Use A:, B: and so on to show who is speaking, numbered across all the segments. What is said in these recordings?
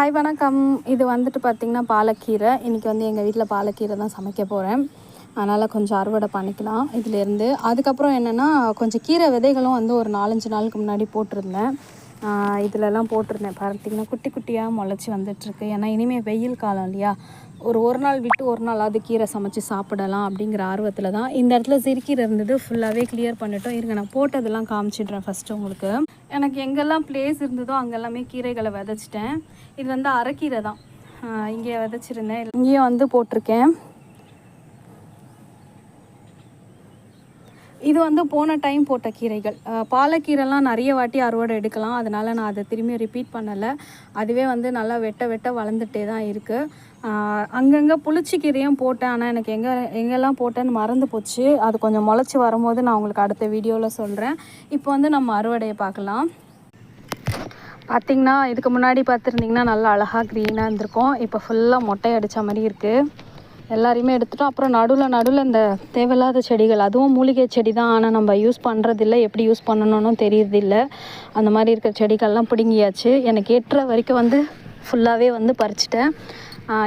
A: Hi வணக்கம். இது வந்துட்டு பார்த்திங்கன்னா பாலக்கீரை. இன்றைக்கி வந்து எங்கள் வீட்டில் பாலக்கீரை தான் சமைக்க போகிறேன். அதனால் கொஞ்சம் அறுவடை பண்ணிக்கலாம் இதிலேருந்து. அதுக்கப்புறம் என்னென்னா கொஞ்சம் கீரை விதைகளும் வந்து ஒரு 4-5 நாளுக்கு முன்னாடி போட்டிருந்தேன். இதிலெல்லாம் போட்டிருந்தேன். பார்த்திங்கன்னா குட்டி குட்டியாக முளைச்சி வந்துட்டுருக்கு. ஏன்னா இனிமேல் வெயில் காலம் இல்லையா, ஒரு நாள் விட்டு ஒரு நாளாவது கீரை சமைச்சு சாப்பிடலாம் அப்படிங்கிற ஆர்வத்தில் தான். இந்த இடத்துல சிறுக்கீரை இருந்தது, ஃபுல்லாகவே கிளியர் பண்ணிட்டோம். இருங்க நான் போட்டதெல்லாம் காமிச்சிடுறேன் ஃபஸ்ட்டு உங்களுக்கு. எனக்கு எங்கெல்லாம் பிளேஸ் இருந்ததோ அங்கெல்லாமே கீரைகளை விதைச்சிட்டேன். இது வந்து அரைக்கீரை தான், இங்கே விதைச்சிருந்தேன், இங்கேயும் வந்து போட்டிருக்கேன். இது வந்து போன டைம் போட்ட கீரைகள். பாலக்கீரைலாம் நிறைய வாட்டி அறுவடை எடுக்கலாம், அதனால் நான் அதை திரும்பி ரிப்பீட் பண்ணலை. அதுவே வந்து நல்லா வெட்ட வளர்ந்துட்டே தான் இருக்குது. அங்கங்கே புளிச்சிக்கீரையும் போட்டேன், ஆனால் எனக்கு எங்கெல்லாம் போட்டேன்னு மறந்து போச்சு. அது கொஞ்சம் முளைச்சி வரும்போது நான் உங்களுக்கு அடுத்த வீடியோவில் சொல்கிறேன். இப்போ வந்து நம்ம அறுவடையை பார்க்கலாம். பார்த்திங்கன்னா இதுக்கு முன்னாடி பார்த்துருந்திங்கன்னா நல்லா அழகாக க்ரீனாக இருந்திருக்கும். இப்போ ஃபுல்லாக மொட்டை அடித்த மாதிரி இருக்குது. எல்லாரையுமே எடுத்துட்டோம். அப்புறம் நடுவில் இந்த தேவையில்லாத செடிகள், அதுவும் மூலிகை செடி தான், ஆனால் நம்ம யூஸ் பண்ணுறதில்ல, எப்படி யூஸ் பண்ணணும்னு தெரியறதில்ல. அந்த மாதிரி இருக்கிற செடிகள்லாம் பிடுங்கியாச்சு. எனக்கு எட்டுற வரைக்கும் வந்து ஃபுல்லாகவே வந்து பறிச்சிட்டேன்.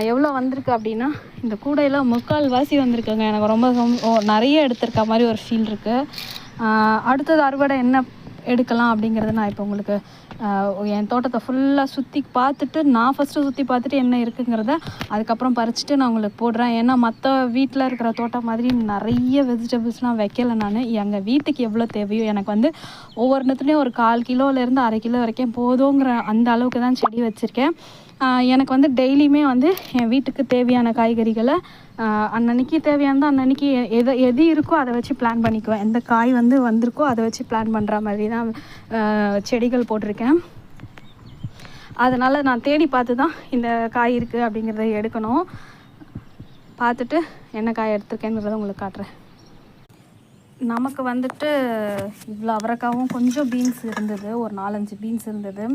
A: எவ்வளோ வந்திருக்கு அப்படின்னா, இந்த கூடையில் 3/4 வாசி வந்திருக்குங்க. எனக்கு ரொம்ப நிறைய எடுத்திருக்க மாதிரி ஒரு ஃபீல் இருக்குது. அடுத்தது அறுவடை என்ன எடுக்கலாம் அப்படிங்கிறத நான் இப்போ உங்களுக்கு என் தோட்டத்தை ஃபுல்லாக சுற்றி பார்த்துட்டு, நான் ஃபஸ்ட்டு சுற்றி பார்த்துட்டு என்ன இருக்குங்கிறத அதுக்கப்புறம் பறிச்சுட்டு நான் உங்களுக்கு போடுறேன். ஏன்னா மற்ற வீட்டில் இருக்கிற தோட்டம் மாதிரி நிறைய வெஜிடபிள்ஸ்லாம் வைக்கலை நான். எங்கள் வீட்டுக்கு எவ்வளோ தேவையோ, எனக்கு வந்து ஒவ்வொருத்துலேயும் ஒரு 1/4 கிலோலேருந்து 1/2 கிலோ வரைக்கும் போதுங்கிற அந்த அளவுக்கு தான் செடி வச்சுருக்கேன். எனக்கு வந்து டெய்லியுமே வந்து என் வீட்டுக்கு தேவையான காய்கறிகளை அன்னன்னைக்கு தேவையானது அன்னன்னைக்கு எது இருக்கோ அதை வச்சு பிளான் பண்ணிக்குவேன். எந்த காய் வந்து வந்திருக்கோ அதை வச்சு பிளான் பண்ணுற மாதிரி தான் செடிகள் போட்டிருக்கேன். அதனால் நான் தேடி பார்த்து தான் இந்த காய் இருக்குது அப்படிங்கிறத எடுக்கணும். பார்த்துட்டு என்ன காய் எடுத்துருக்கேங்கிறத உங்களுக்கு காட்டுறேன். நமக்கு வந்துட்டு இவ்வளோ அவரைக்காவும் கொஞ்சம் பீன்ஸ் இருந்தது, ஒரு 4-5 பீன்ஸ் இருந்தது.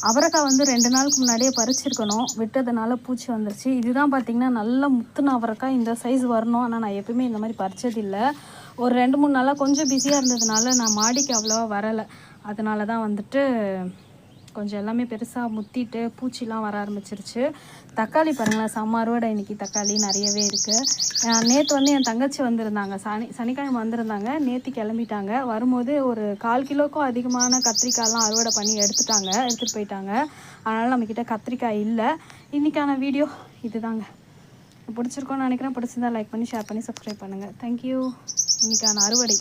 A: அவரைக்காய் வந்து 2 நாளுக்கு முன்னாடியே பறிச்சிருக்கணும், விட்டதுனால பூச்சி வந்துருச்சு. இதுதான் பார்த்திங்கன்னா நல்ல முத்துன அவரைக்காய், இந்த சைஸ் வரணும். ஆனால் நான் எப்பவுமே இந்த மாதிரி பறிச்சதில்லை. ஒரு 2-3 நாளாக கொஞ்சம் பிஸியாக இருந்ததுனால நான் மாடிக்கு அவ்வளோவா வரலை. அதனால தான் வந்துட்டு கொஞ்சம் எல்லாமே பெருசாக முத்திட்டு பூச்சிலாம் வர ஆரம்பிச்சிருச்சு. தக்காளி பாருங்களேன், செம்ம அறுவடை இன்றைக்கி. தக்காளி நிறையவே இருக்குது. நேற்று வந்து என் தங்கச்சி வந்திருந்தாங்க, சனிக்கிழமை வந்திருந்தாங்க. நேற்று கிளம்பிட்டாங்க. வரும்போது ஒரு 1/4 கிலோக்கும் அதிகமான கத்திரிக்காயெலாம் அறுவடை பண்ணி எடுத்துகிட்டு போயிட்டாங்க. அதனால் நம்மக்கிட்ட கத்திரிக்காய் இல்லை. இன்றைக்கான வீடியோ இது தாங்க. பிடிச்சிருக்கோன்னு நினைக்கிறேன். பிடிச்சிருந்தா லைக் பண்ணி, ஷேர் பண்ணி, சப்ஸ்கிரைப் பண்ணுங்கள். தேங்க்யூ. இன்றைக்கான அறுவடை